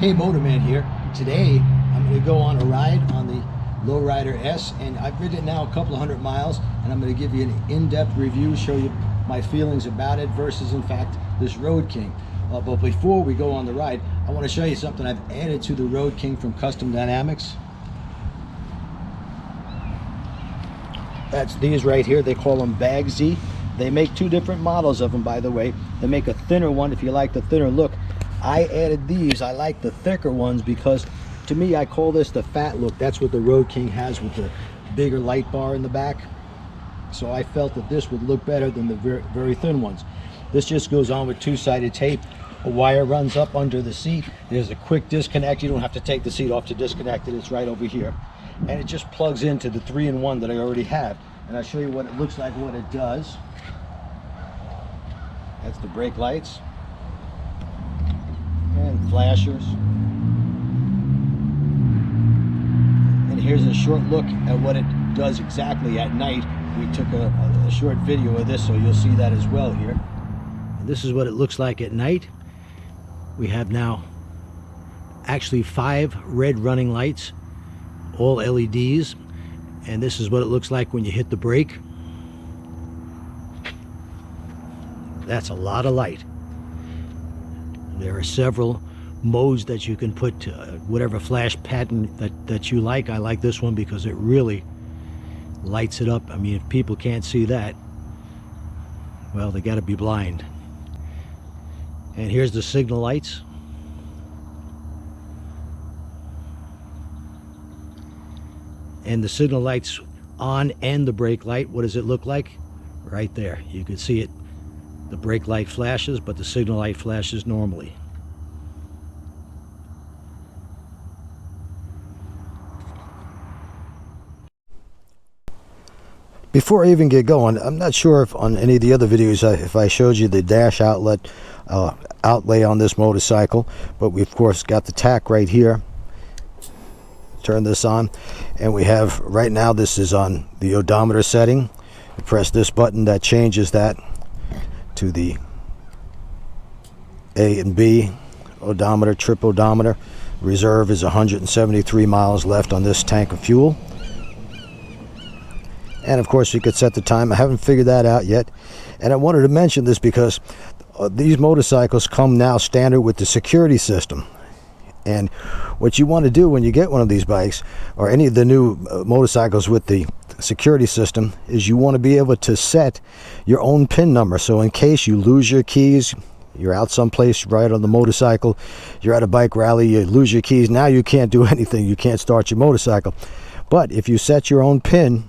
Hey, Motorman here. Today I'm going to go on a ride on the Lowrider S, and I've ridden it now a couple of 100 miles, and I'm going to give you an in-depth review, show you my feelings about it versus, in fact, this Road King. But before we go on the ride, I want to show you something I've added to the Road King from Custom Dynamics. That's these right here. They call them Bag Z. They make two different models of them, by the way. They make a thinner one if you like the thinner look. I added these. I like the thicker ones because, to me, I call this the fat look. That's what the Road King has with the bigger light bar in the back. So I felt that this would look better than the very thin ones. This just goes on with two-sided tape. A wire runs up under the seat. There's a quick disconnect. You don't have to take the seat off to disconnect it. It's right over here. And it just plugs into the 3-in-1 that I already have. And I'll show you what it looks like, what it does. That's the brake lights and flashers. And here's a short look at what it does exactly at night. We took a short video of this, so you'll see that as well here. And this is what it looks like at night. We have now actually 5 red running lights, all LEDs, and this is what it looks like when you hit the brake. That's a lot of light. There are several modes that you can put whatever flash pattern that you like. I like this one because it really lights it up. I mean, if people can't see that, well, they got to be blind. And here's the signal lights. And the signal lights on and the brake light, what does it look like? Right there. You can see it. The brake light flashes, but the signal light flashes normally. Before I even get going, I'm not sure if on any of the other videos if I showed you the dash outlet outlay on this motorcycle, but we of course got the tack right here. Turn this on, and we have right now, this is on the odometer setting. You press this button that changes that to the A and B odometer, trip odometer. Reserve is 173 miles left on this tank of fuel. And of course you could set the time. I haven't figured that out yet, and I wanted to mention this because these motorcycles come now standard with the security system. And what you want to do when you get one of these bikes, or any of the new motorcycles with the security system, is you want to be able to set your own PIN number. So in case you lose your keys, you're out someplace, right on the motorcycle, you're at a bike rally, you lose your keys, now you can't do anything, you can't start your motorcycle. But if you set your own PIN,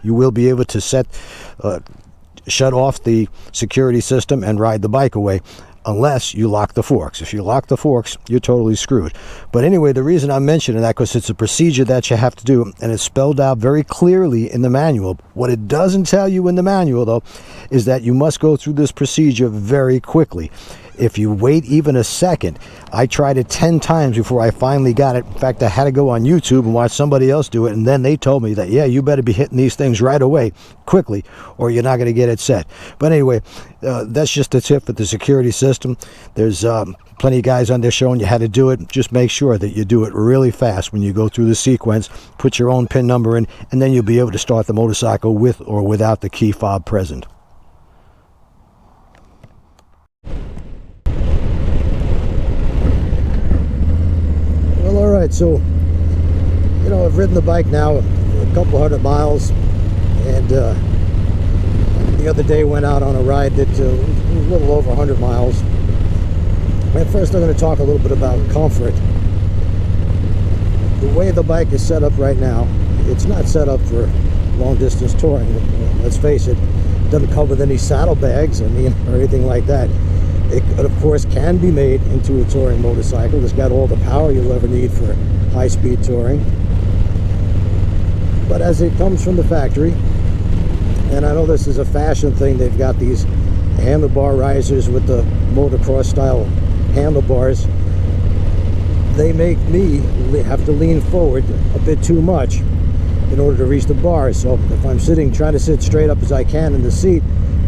you will be able to shut off the security system and ride the bike away, unless you lock the forks. If you lock the forks, you're totally screwed. But anyway, the reason I'm mentioning that, because it's a procedure that you have to do, and it's spelled out very clearly in the manual. What it doesn't tell you in the manual, though, is that you must go through this procedure very quickly. If you wait even a second, I tried it 10 times before I finally got it. In fact, I had to go on YouTube and watch somebody else do it, and then they told me that, yeah, you better be hitting these things right away, quickly, or you're not going to get it set. But anyway, that's just a tip for the security system. There's plenty of guys on there showing you how to do it. Just make sure that you do it really fast when you go through the sequence. Put your own PIN number in, and then you'll be able to start the motorcycle with or without the key fob present. Well, all right, so, you know, I've ridden the bike now a couple 100 miles, and the other day went out on a ride that was a little over 100 miles. And first I'm going to talk a little bit about comfort. The way the bike is set up right now, it's not set up for long distance touring. Let's face it, it doesn't come with any saddlebags, or anything like that. It, of course, can be made into a touring motorcycle. It's got all the power you'll ever need for high-speed touring. But as it comes from the factory, and I know this is a fashion thing, they've got these handlebar risers with the motocross style handlebars. They make me have to lean forward a bit too much in order to reach the bars. So if I'm trying to sit straight up as I can in the seat,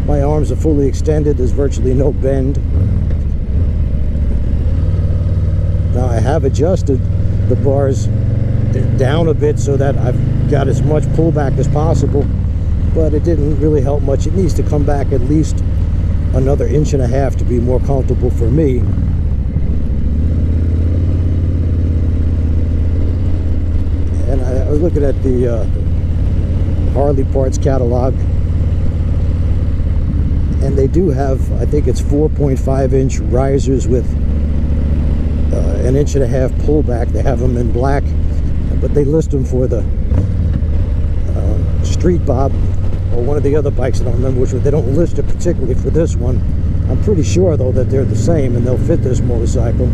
my arms are fully extended, there's virtually no bend. Now I have adjusted the bars down a bit so that I've got as much pullback as possible, but it didn't really help much. It needs to come back at least another 1.5 inches to be more comfortable for me. And I was looking at the Harley parts catalog, and they do have, I think it's 4.5-inch risers with 1.5 inch pullback. They have them in black, but they list them for the Street Bob or one of the other bikes. I don't remember which one. They don't list it particularly for this one. I'm pretty sure though that they're the same and they'll fit this motorcycle.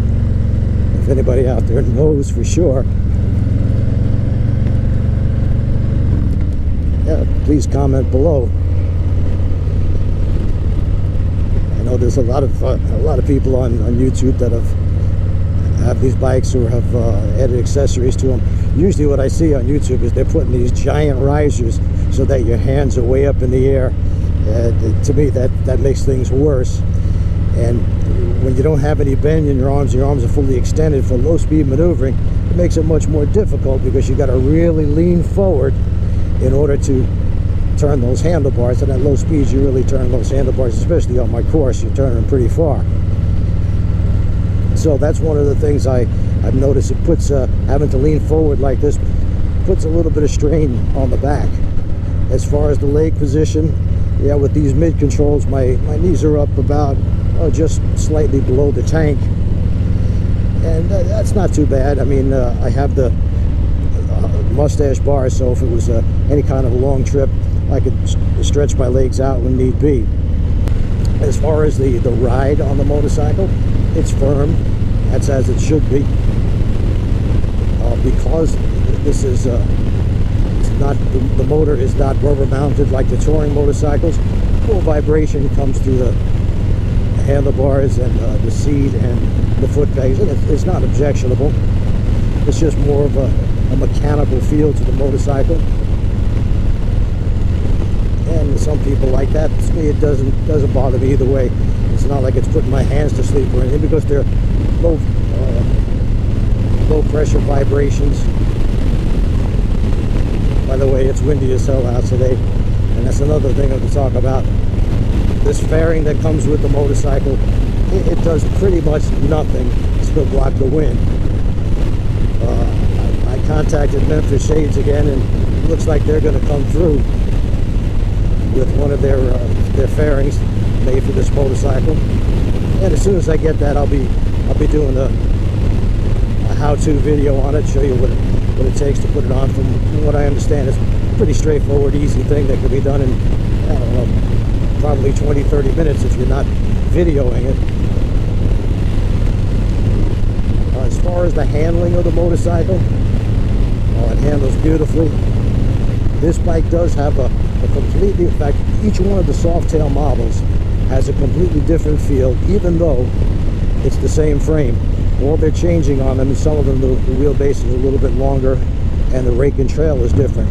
If anybody out there knows for sure, yeah, please comment below. I know there's a lot of people on YouTube that have these bikes or have added accessories to them. Usually what I see on YouTube is they're putting these giant risers so that your hands are way up in the air. To me, that makes things worse. And when you don't have any bend in your arms are fully extended for low speed maneuvering, it makes it much more difficult because you got to really lean forward in order to turn those handlebars. And at low speeds, you really turn those handlebars, especially on my course, you turn them pretty far. So that's one of the things I've noticed. It puts having to lean forward like this puts a little bit of strain on the back. As far as the leg position, yeah, with these mid controls, my knees are up about just slightly below the tank, and that's not too bad. I mean, I have the mustache bar, so if it was any kind of a long trip, I could stretch my legs out when need be. As far as the ride on the motorcycle, it's firm. That's as it should be. Because this is it's not, the motor is not rubber mounted like the touring motorcycles. Full vibration comes through the handlebars and the seat and the foot pegs. And it's not objectionable. It's just more of a mechanical feel to the motorcycle. And some people like that. To me, it doesn't bother me either way. It's not like it's putting my hands to sleep or anything, because they're low pressure vibrations. By the way, it's windy as hell out today, and that's another thing I have to talk about. This fairing that comes with the motorcycle, it does pretty much nothing to block the wind. I contacted Memphis Shades again, and it looks like they're going to come through with one of their fairings made for this motorcycle. And as soon as I get that, I'll be doing a how-to video on it, show you what it takes to put it on. From what I understand, it's a pretty straightforward, easy thing that can be done in, I don't know, probably 20-30 minutes if you're not videoing it. As far as the handling of the motorcycle, it handles beautifully. This bike does have a completely, in fact, each one of the Softail models has a completely different feel, even though it's the same frame. All they're changing on them, and some of them the wheelbase is a little bit longer and the rake and trail is different.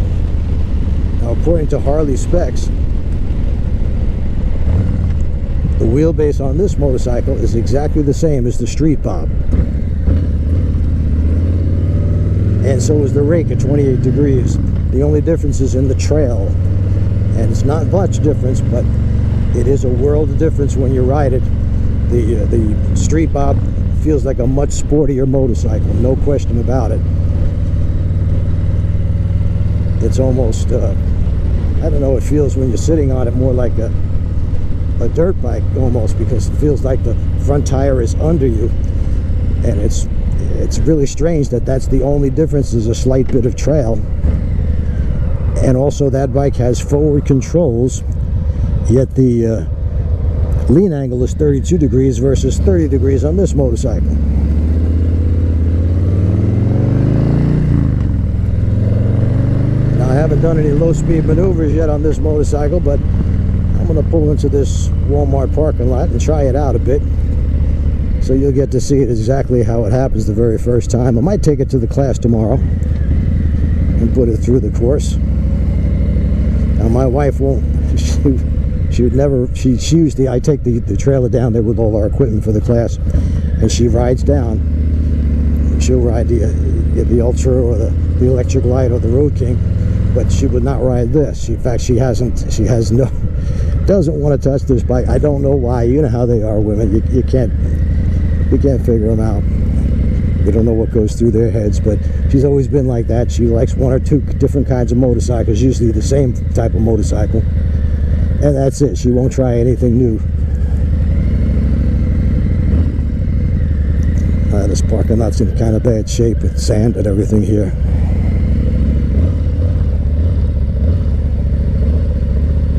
Now, according to Harley specs, the wheelbase on this motorcycle is exactly the same as the Street Bob. And so is the rake at 28 degrees. The only difference is in the trail. And it's not much difference, but it is a world of difference when you ride it. The Street Bob feels like a much sportier motorcycle, no question about it. It's almost, I don't know, it feels when you're sitting on it more like a dirt bike almost, because it feels like the front tire is under you. And it's really strange that that's the only difference, is a slight bit of trail. And also that bike has forward controls, yet the lean angle is 32 degrees versus 30 degrees on this motorcycle. Now, I haven't done any low speed maneuvers yet on this motorcycle, but I'm going to pull into this Walmart parking lot and try it out a bit, so you'll get to see it exactly how it happens the very first time. I might take it to the class tomorrow and put it through the course. Now, my wife won't, she would never, she usually, I take the trailer down there with all our equipment for the class, and she rides down, she'll ride the Ultra or the Electric Light or the Road King, but she would not ride this. In fact, doesn't want to touch this bike. I don't know why. You know how they are, women. You can't figure them out. We don't know what goes through their heads, but she's always been like that. She likes one or two different kinds of motorcycles, usually the same type of motorcycle, and that's it. She won't try anything new. This parking lot's in kind of bad shape with sand and everything here.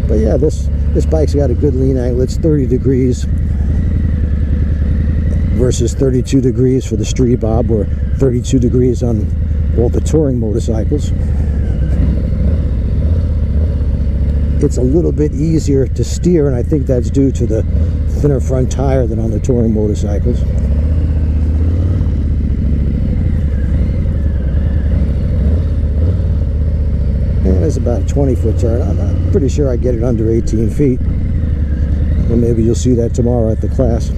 But yeah, this bike's got a good lean angle. It's 30 degrees versus 32 degrees for the Street Bob, or 32 degrees on all the touring motorcycles. It's a little bit easier to steer, and I think that's due to the thinner front tire than on the touring motorcycles. And it's about a 20-foot turn. I'm pretty sure I get it under 18 feet. And maybe you'll see that tomorrow at the class.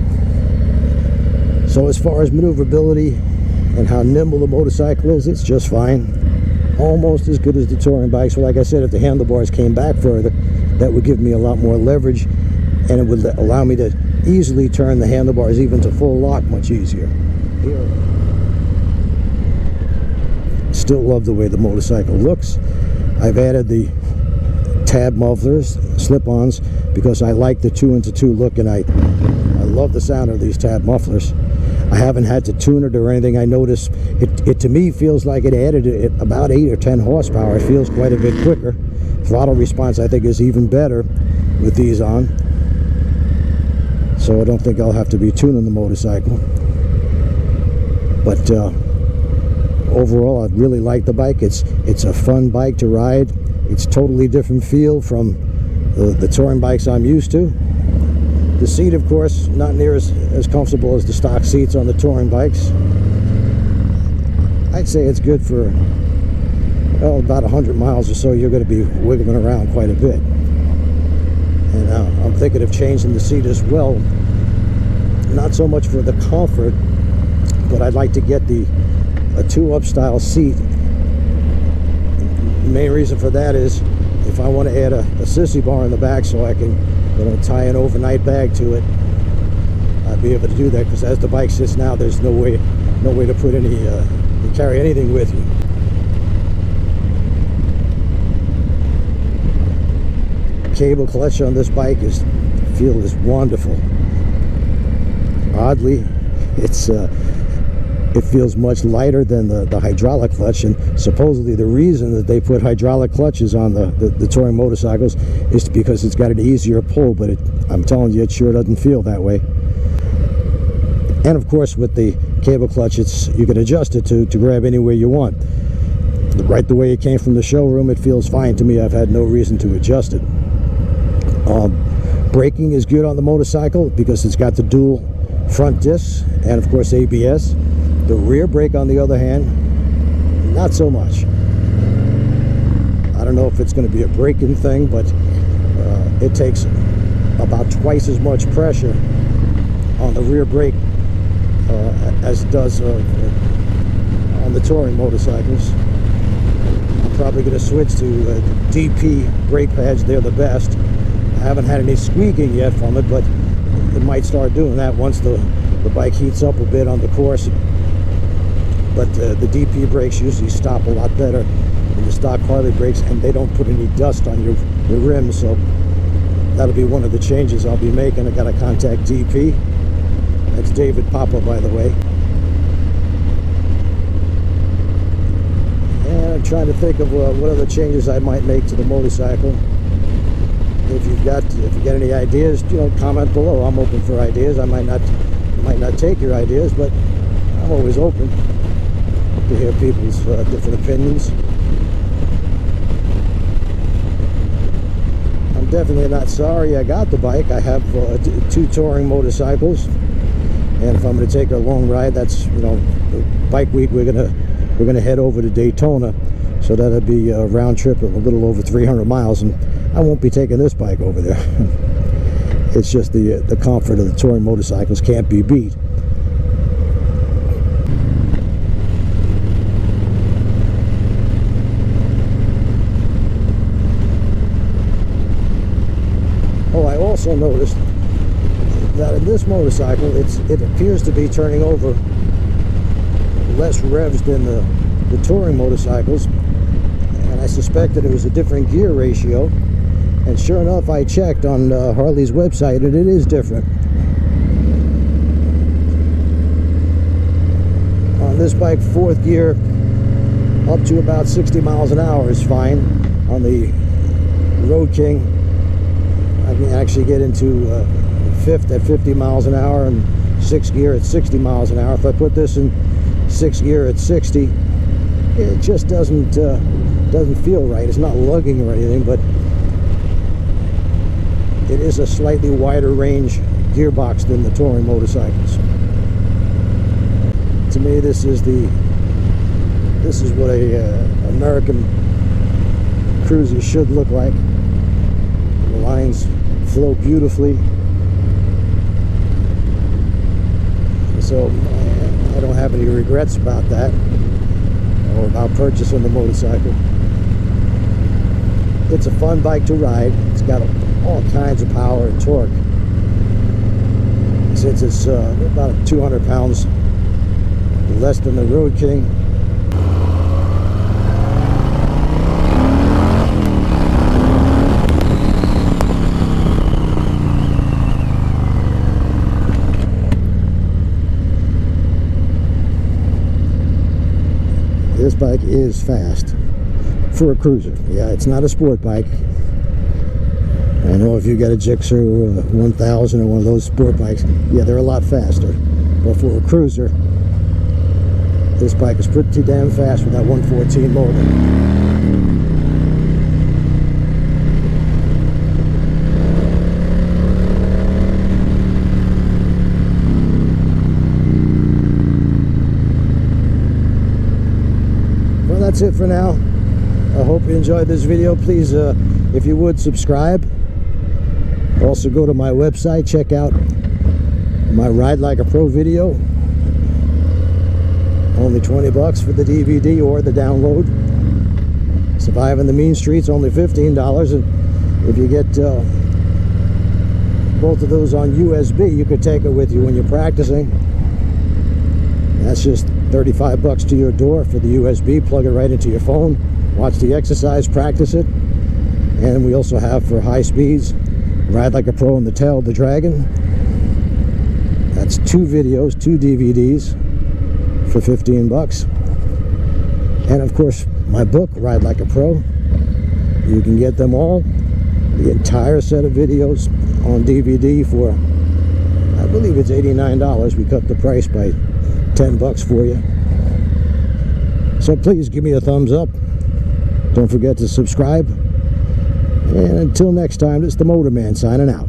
So as far as maneuverability and how nimble the motorcycle is, it's just fine. Almost as good as the touring bikes. So like I said, if the handlebars came back further, that would give me a lot more leverage, and it would allow me to easily turn the handlebars even to full lock much easier. Here. Still love the way the motorcycle looks. I've added the tab mufflers, slip-ons, because I like the 2-into-2 look, and I love the sound of these tab mufflers. I haven't had to tune it or anything. I notice it to me feels like it added about 8 or 10 horsepower. It feels quite a bit quicker. Throttle response, I think, is even better with these on. So I don't think I'll have to be tuning the motorcycle. But overall, I really like the bike. It's a fun bike to ride. It's totally different feel from the touring bikes I'm used to. The seat, of course, not near as comfortable as the stock seats on the touring bikes. I'd say it's good for about 100 miles or so. You're going to be wiggling around quite a bit. And I'm thinking of changing the seat as well. Not so much for the comfort, but I'd like to get a 2-up style seat. The main reason for that is if I want to add a sissy bar in the back so I can tie an overnight bag to it, I'd be able to do that, because as the bike sits now, there's no way to put to carry anything with you. Cable clutch on this bike is wonderful. Oddly, it feels much lighter than the hydraulic clutch, and supposedly the reason that they put hydraulic clutches on the touring motorcycles is because it's got an easier pull, but I'm telling you, it sure doesn't feel that way. And of course, with the cable clutch, you can adjust it to grab anywhere you want. Right the way it came from the showroom, it feels fine to me. I've had no reason to adjust it. Braking is good on the motorcycle because it's got the dual front discs and of course ABS. The rear brake, on the other hand, not so much. I don't know if it's going to be a braking thing, but it takes about twice as much pressure on the rear brake as it does on the touring motorcycles. I'm probably going to switch to DP brake pads. They're the best. I haven't had any squeaking yet from it, but it might start doing that once the bike heats up a bit on the course. But the DP brakes usually stop a lot better than the stock Harley brakes, and they don't put any dust on your rims, so that'll be one of the changes I'll be making. I got to contact DP. That's David Papa, by the way. And I'm trying to think of what other changes I might make to the motorcycle. If you got any ideas, comment below. I'm open for ideas. I might not take your ideas, but I'm always open to hear people's different opinions. I'm definitely not sorry I got the bike. I have 2 touring motorcycles, and if I'm going to take a long ride, that's bike week. We're gonna head over to Daytona, so that'll be a round trip of a little over 300 miles, and I won't be taking this bike over there. It's just the comfort of the touring motorcycles can't be beat. also noticed that in this motorcycle, it appears to be turning over less revs than the touring motorcycles, and I suspected it was a different gear ratio. And sure enough, I checked on Harley's website, and it is different. On this bike, 4th gear up to about 60 miles an hour is fine. On the Road King, I can actually get into 5th at 50 miles an hour and 6th gear at 60 miles an hour. If I put this in 6th gear at 60, it just doesn't feel right. It's not lugging or anything, but it is a slightly wider range gearbox than the touring motorcycles. To me, this is what a American cruiser should look like. The lines flow beautifully, so I don't have any regrets about that or about purchasing the motorcycle. It's a fun bike to ride. It's got all kinds of power and torque. Since it's about 200 pounds less than the Road King. This bike is fast for a cruiser. Yeah, it's not a sport bike. I know if you got a Gixxer or a 1000 or one of those sport bikes, yeah, they're a lot faster. But for a cruiser, this bike is pretty damn fast with that 114 motor. Well, that's it for now. I hope you enjoyed this video. Please, if you would, subscribe. Also go to my website, check out my Ride Like a Pro video. Only 20 bucks for the DVD or the download. Surviving the Mean Streets, only $15. And if you get both of those on USB, you could take it with you when you're practicing. That's just 35 bucks to your door for the USB. Plug it right into your phone. Watch the exercise, practice it. And we also have, for high speeds, Ride Like a Pro and the Tail of the Dragon. That's 2 videos, 2 DVDs for 15 bucks. And of course, my book, Ride Like a Pro. You can get them all, the entire set of videos on DVD for, I believe it's $89. We cut the price by 10 bucks for you. So please give me a thumbs up. Don't forget to subscribe. And until next time, this is the Motorman signing out.